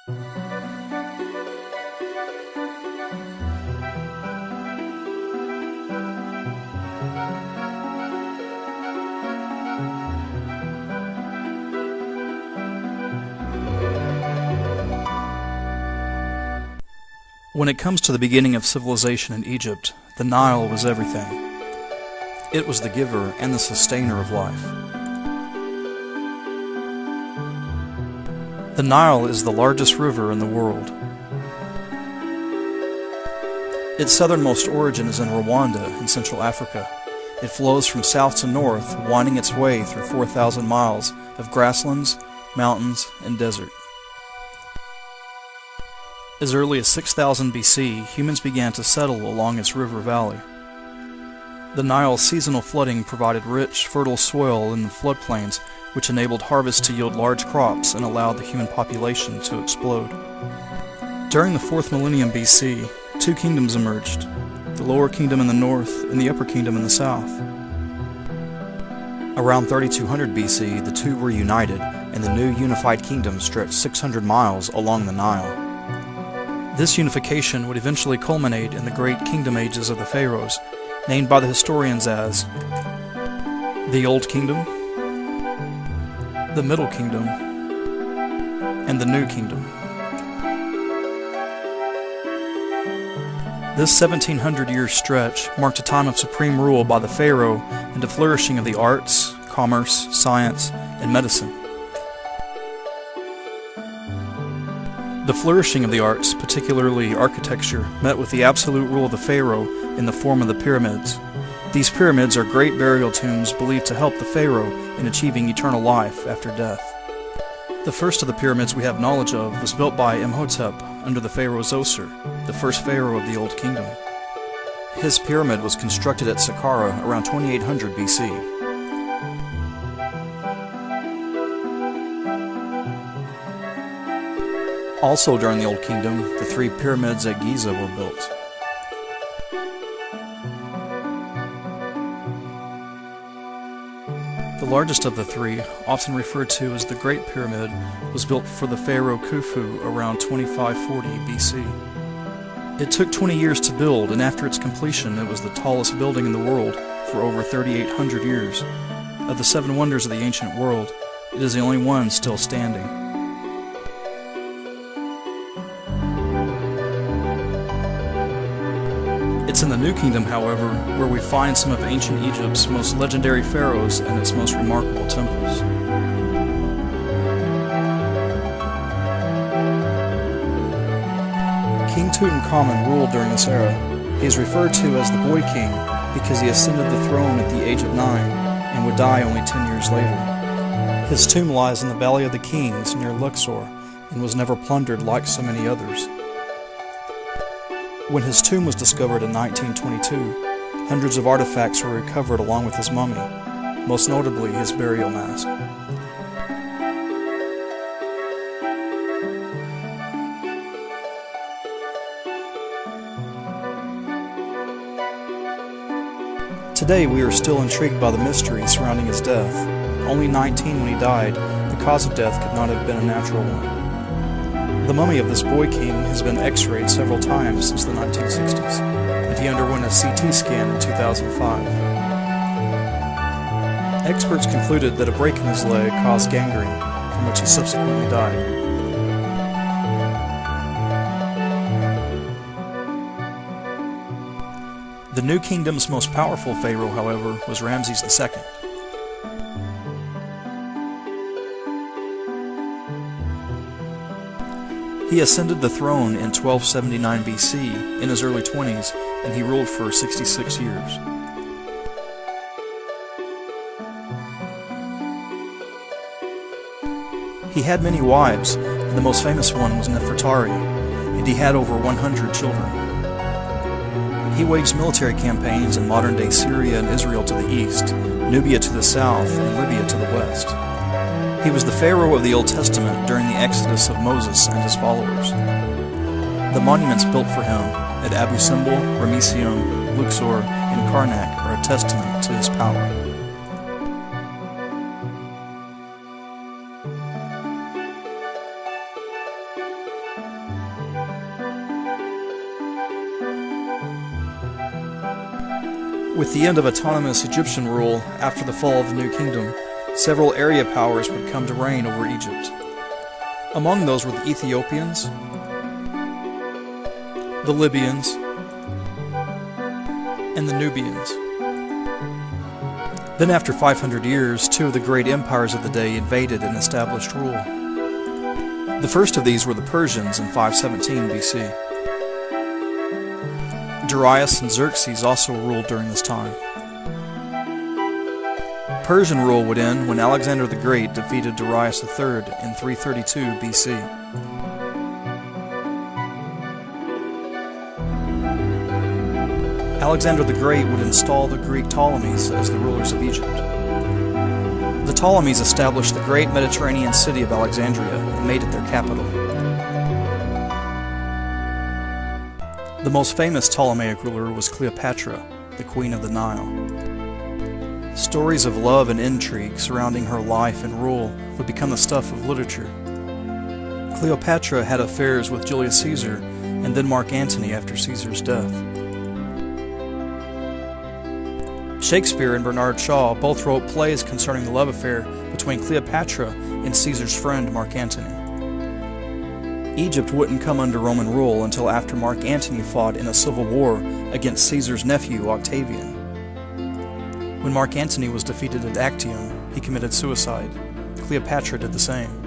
When it comes to the beginning of civilization in Egypt, the Nile was everything. It was the giver and the sustainer of life. The Nile is the largest river in the world. Its southernmost origin is in Rwanda in Central Africa. It flows from south to north, winding its way through 4,000 miles of grasslands, mountains, and desert. As early as 6000 BC, humans began to settle along its river valley. The Nile's seasonal flooding provided rich, fertile soil in the floodplains, which enabled harvests to yield large crops and allowed the human population to explode. During the 4th millennium BC, two kingdoms emerged, the Lower Kingdom in the north and the Upper Kingdom in the south. Around 3200 BC, the two were united, and the new unified kingdom stretched 600 miles along the Nile. This unification would eventually culminate in the great kingdom ages of the pharaohs, named by the historians as the Old Kingdom, the Middle Kingdom, and the New Kingdom. This 1700-year stretch marked a time of supreme rule by the pharaoh and a flourishing of the arts, commerce, science, and medicine. The flourishing of the arts, particularly architecture, met with the absolute rule of the pharaoh in the form of the pyramids. These pyramids are great burial tombs believed to help the pharaoh in achieving eternal life after death. The first of the pyramids we have knowledge of was built by Imhotep under the pharaoh Zoser, the first pharaoh of the Old Kingdom. His pyramid was constructed at Saqqara around 2800 BC. Also during the Old Kingdom, the three pyramids at Giza were built. The largest of the three, often referred to as the Great Pyramid, was built for the pharaoh Khufu around 2540 BC. It took 20 years to build, and after its completion it was the tallest building in the world for over 3,800 years. Of the 7 wonders of the ancient world, it is the only one still standing. It's in the New Kingdom, however, where we find some of ancient Egypt's most legendary pharaohs and its most remarkable temples. King Tutankhamun ruled during this era. He is referred to as the Boy King because he ascended the throne at the age of 9 and would die only 10 years later. His tomb lies in the Valley of the Kings near Luxor and was never plundered like so many others. When his tomb was discovered in 1922, hundreds of artifacts were recovered along with his mummy, most notably his burial mask. Today we are still intrigued by the mystery surrounding his death. Only 19 when he died, the cause of death could not have been a natural one. The mummy of this boy king has been x-rayed several times since the 1960s, and he underwent a CT scan in 2005. Experts concluded that a break in his leg caused gangrene, from which he subsequently died. The New Kingdom's most powerful pharaoh, however, was Ramses II. He ascended the throne in 1279 BC in his early 20s, and he ruled for 66 years. He had many wives, and the most famous one was Nefertari, and he had over 100 children. He waged military campaigns in modern-day Syria and Israel to the east, Nubia to the south, and Libya to the west. He was the pharaoh of the Old Testament during the exodus of Moses and his followers. The monuments built for him at Abu Simbel, Ramesseum, Luxor, and Karnak are a testament to his power. With the end of autonomous Egyptian rule after the fall of the New Kingdom, several area powers would come to reign over Egypt. Among those were the Ethiopians, the Libyans, and the Nubians. Then after 500 years, two of the great empires of the day invaded and established rule. The first of these were the Persians in 517 BC. Darius and Xerxes also ruled during this time. Persian rule would end when Alexander the Great defeated Darius III in 332 BC. Alexander the Great would install the Greek Ptolemies as the rulers of Egypt. The Ptolemies established the great Mediterranean city of Alexandria and made it their capital. The most famous Ptolemaic ruler was Cleopatra, the Queen of the Nile. Stories of love and intrigue surrounding her life and rule would become the stuff of literature. Cleopatra had affairs with Julius Caesar and then Mark Antony after Caesar's death. Shakespeare and Bernard Shaw both wrote plays concerning the love affair between Cleopatra and Caesar's friend Mark Antony. Egypt wouldn't come under Roman rule until after Mark Antony fought in a civil war against Caesar's nephew Octavian. When Mark Antony was defeated at Actium, he committed suicide. Cleopatra did the same.